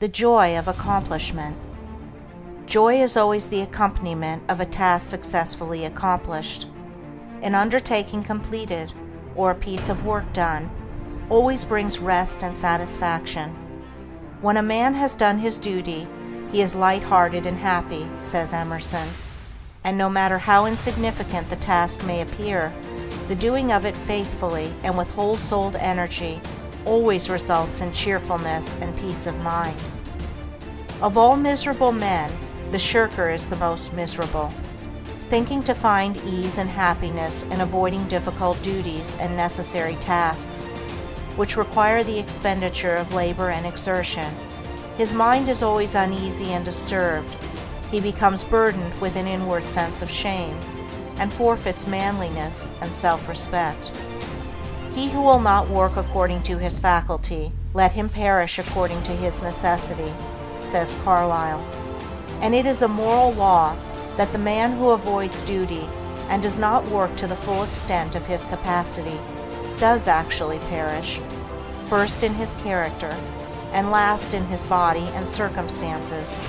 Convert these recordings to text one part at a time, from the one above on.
The joy of accomplishment. Joy is always the accompaniment of a task successfully accomplished. An undertaking completed, or a piece of work done, always brings rest and satisfaction. When a man has done his duty, he is light-hearted and happy, says Emerson, and no matter how insignificant the task may appear, the doing of it faithfully and with whole-souled energy always results in cheerfulness and peace of mind. Of all miserable men, the shirker is the most miserable, thinking to find ease and happiness in avoiding difficult duties and necessary tasks, which require the expenditure of labor and exertion. His mind is always uneasy and disturbed. He becomes burdened with an inward sense of shame, and forfeits manliness and self-respect. He who will not work according to his faculty, let him perish according to his necessity, says Carlyle. And it is a moral law that the man who avoids duty and does not work to the full extent of his capacity does actually perish, first in his character, and last in his body and circumstances.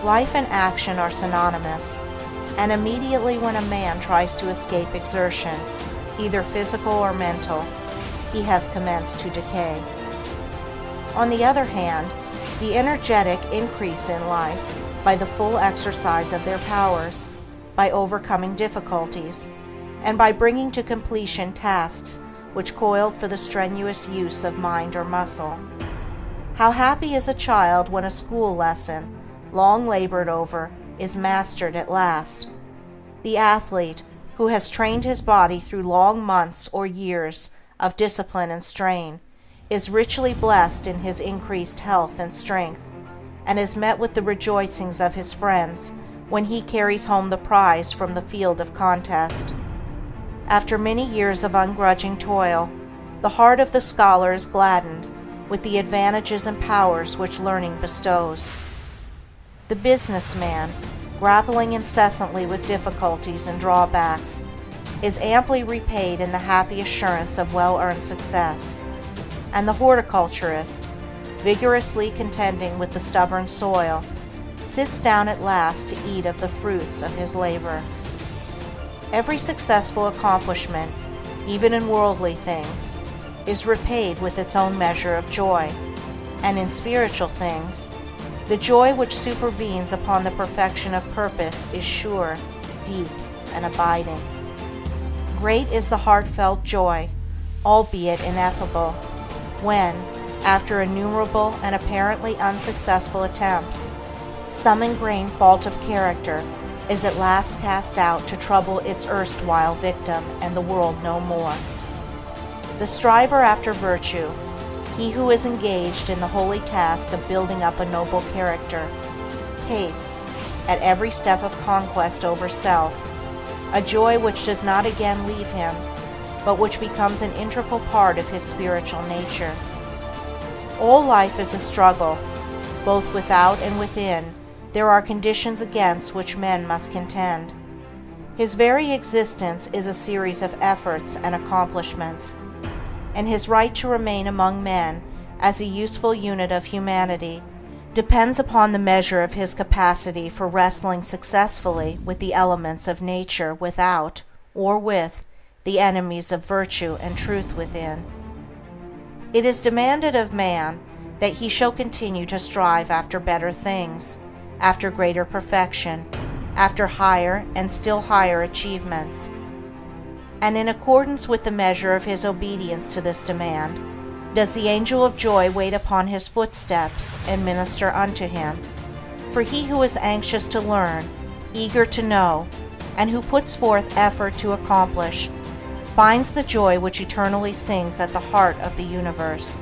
Life and action are synonymous, and immediately when a man tries to escape exertion, either physical or mental, he has commenced to decay. On the other hand, the energetic increase in life by the full exercise of their powers, by overcoming difficulties, and by bringing to completion tasks which coiled for the strenuous use of mind or muscle. How happy is a child when a school lesson, long labored over, is mastered at last. The athlete, who has trained his body through long months or years of discipline and strain, is richly blessed in his increased health and strength, and is met with the rejoicings of his friends when he carries home the prize from the field of contest. After many years of ungrudging toil, the heart of the scholar is gladdened with the advantages and powers which learning bestows. The businessman, grappling incessantly with difficulties and drawbacks, is amply repaid in the happy assurance of well-earned success, and the horticulturist, vigorously contending with the stubborn soil, sits down at last to eat of the fruits of his labor. Every successful accomplishment, even in worldly things, is repaid with its own measure of joy, and in spiritual things, the joy which supervenes upon the perfection of purpose is sure, deep, and abiding. Great is the heartfelt joy, albeit ineffable, when, after innumerable and apparently unsuccessful attempts, some ingrained fault of character is at last cast out to trouble its erstwhile victim and the world no more. The striver after virtue, he who is engaged in the holy task of building up a noble character, tastes, at every step of conquest over self, a joy which does not again leave him, but which becomes an integral part of his spiritual nature. All life is a struggle. Both without and within, there are conditions against which men must contend. His very existence is a series of efforts and accomplishments, and his right to remain among men as a useful unit of humanity depends upon the measure of his capacity for wrestling successfully with the elements of nature without, or with, the enemies of virtue and truth within. It is demanded of man that he shall continue to strive after better things, after greater perfection, after higher and still higher achievements. And in accordance with the measure of his obedience to this demand, does the angel of joy wait upon his footsteps and minister unto him. For he who is anxious to learn, eager to know, and who puts forth effort to accomplish, finds the joy which eternally sings at the heart of the universe.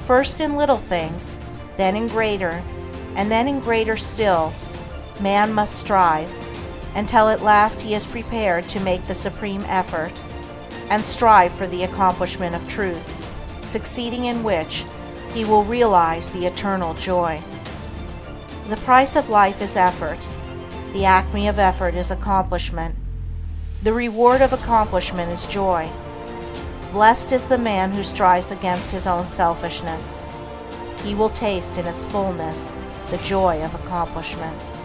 First in little things, then in greater, and then in greater still, man must strive, until at last he is prepared to make the supreme effort, and strive for the accomplishment of truth, succeeding in which he will realize the eternal joy. The price of life is effort. The acme of effort is accomplishment. The reward of accomplishment is joy. Blessed is the man who strives against his own selfishness. he will taste in its fullness the joy of accomplishment.